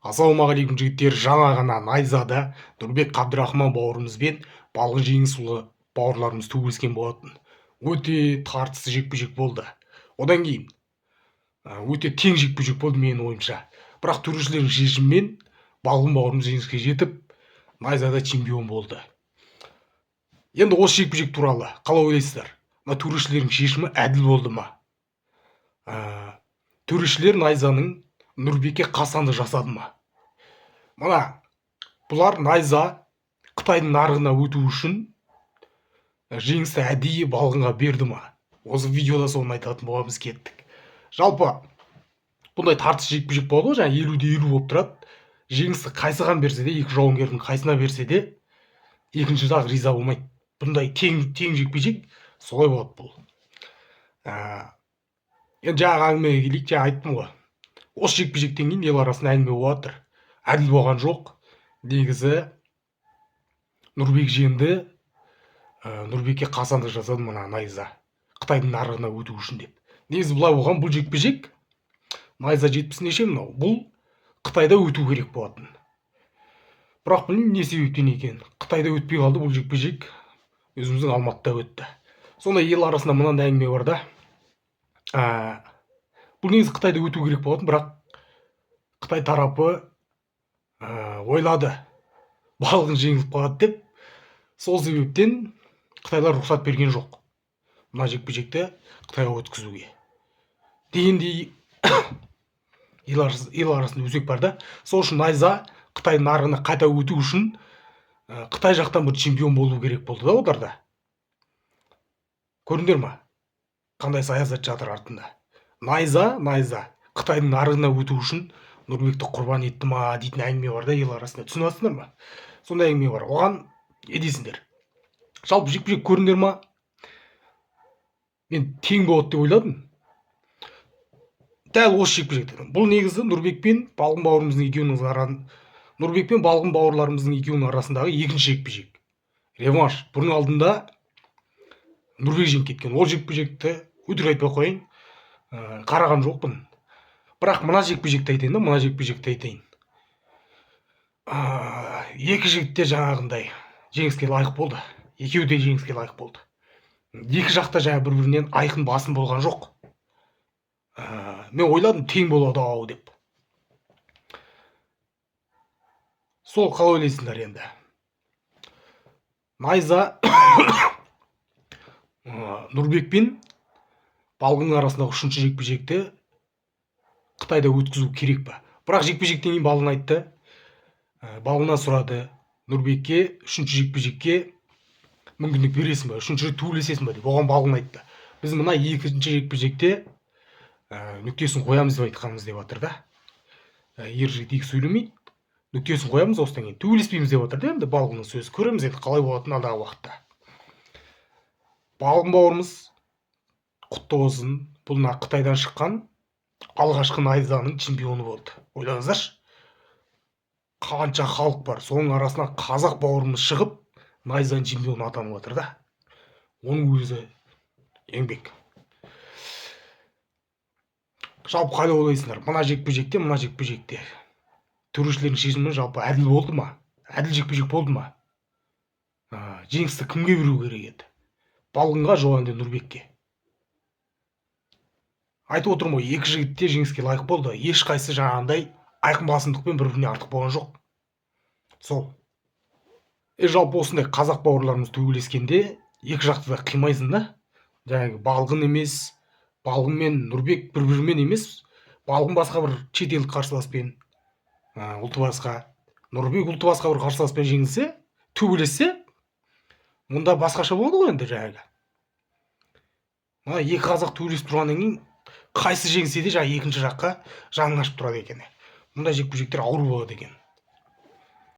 Ассалаумағалейкум жігіттер, жаңа ғана найзада Нұрбек Қабдырахман бауырымызбен Балғын Жеңісұлы бауырларымыз төбелескен болатын. Өте тартысты жекпе-жек болды. Одан кейін өте тең жекпе-жек болды менің ойымша. Бірақ төрешілердің шешімімен Балғын бауырымыз жеңіске жетіп, найзада чемпион болды. Енді осы жекпе-жек туралы қалай ойлайсыздар? Мына төрешілердің шешімі әділ болды ма? Төрешілер найзаның Нұрбекке қасандық жасады ма? Мына бұлар найза Қытайдың нарығына өту үшін жеңісті әдейі Балғынға берді ма? Осы видеода соны айтатын боламыз, кеттік. Жалпы бұндай тартыс жекпе-жек болады ғой, жаңа 50-50 болып тұрады. Жеңісті қайсыған берсе де, екі жауынгердің қайсына берсе де, екінші жақ риза болмайды. Бұндай тең жекпе-жек солай болады бұл. Енді жаңағы әңгімеге келейік, жаңа айттым ғой. Осы жекпе-жектен кейін ел арасында әңгіме болып жатыр. Әділ болған жоқ. Негізі Нұрбек жеңді, Нұрбекке қасандық жасады мына найза Қытайдың нарығына өту үшін деп. Негізі былай болған, бұл жекпе-жек найза 70 неше мынау, бұл Қытайда өту керек болатын. Бірақ білмеймін не себептен екен. Қытайда өтпей қалды, бұл жекпе-жек өзіміздің Алматыда өтті. Сонда ел арасында мынандай әңгіме бар да. Бұл негізі Қытайда өту керек болатын, бірақ Қытай тарапы ойлады, Балғын жеңіліп қалады деп. Сол себептен Қытайлар рұқсат берген жоқ мына жекпе-жекті Қытайға өткізуге. Дегендей ел арасында өзек бар да. Сол үшін найза Қытай нарығына қайта өту үшін Қытай жақтан бір чемпион болу керек болды да оларда. Көрдіңдер ма? Қандай саясат жатыр артында. Найза Қытайдың нарығына өту үшін Нұрбекті құрбан етті ма дейтін әңгіме бар да ел арасында. Түсініп жатсыңдар ма? Сондай әңгіме бар. Оған не дейсіңдер? Жалпы жекпе-жек көрдіңдер ма? Мен тең болады деп ойладым. Дәл осы жекпе-жекте. Бұл негізі Нұрбек пен Балғын бауырларымыздың екеуінің арасындағы екінші жекпе-жек. Реванш. Бұның алдында Нұрбек жеңіп кеткен. Ол жекпе-жекті өтірік айтпай қояйын, қараған жоқпын. Бірақ мына жекпе-жекті айтайын. Екі жігіт те жаңағындай жеңіске лайық болды. Екеуі де жеңіске лайық болды. Екі жақта жаңа бір-бірінен айқын басым болған жоқ. Мен ойладым тең болады ау деп. Сол қалай ойлайсыңдар енді? Найза Нұрбек пен Балғынның арасындағы үшінші жекпе-жекті Қытайда өткізу керек па? Бірақ жекпе-жектен кейін Балғын айтты, Балғыннан сұрады, Нұрбекке үшінші жекпе-жекке мүмкіндік бересің ба, үшінші рет төбелесесің ба деп. Оған Балғын айтты, біз мына екінші жекпе-жекте нүктесін қоямыз деп айтқанымыз деп жатыр да. Ер жігіт екі сөйлемейді, нүктесін қоямыз, осыдан кейін төбелеспейміз деп жатыр да. Енді Балғынның сөзі, көреміз енді қалай болатынын алдағы уақытта. Балғын бауырымыз құтты болсын, бұл мына Қытайдан шыққан алғашқы найзаның чемпионы болды. Ойлаңыздаршы, қанша халық бар, соның арасынан қазақ бауырымыз шығып найзаның чемпионы атанып жатыр да. Оның өзі еңбек. Жалпы қалай ойлайсыңдар? Мына жекпе-жекте төрешілердің шешімі жалпы әділ болды ма? Әділ жекпе-жек болды ма? Жеңісті кімге беру керек еді? Балғынға, жоқ әлде Нұрбекке? Айтып отырмын ғой, екі жігіт те жеңіске лайық болды. Ешқайсы жаңағындай айқын басымдықпен бір-біріне артық болған жоқ. Сол. Жалпы осындай қазақ бауырларымыз төбелескенде екі жақты да қимайсың да. Жаңағы Балғын мен Нұрбек бір-бірімен емес, Балғын басқа бір шетелдік қарсыласпен, ұлты басқа, Нұрбек ұлты басқа бір қарсыласпен жеңілсе, төбелессе, мұнда басқаша болады ғой енді жаңағы. Мына екі қазақ төбелесіп тұрғаннан кейін қайсы жеңсе де жаңа екінші жаққа жаның ашып тұрады екен. Мұндай жекпе-жектер ауыр болады екен.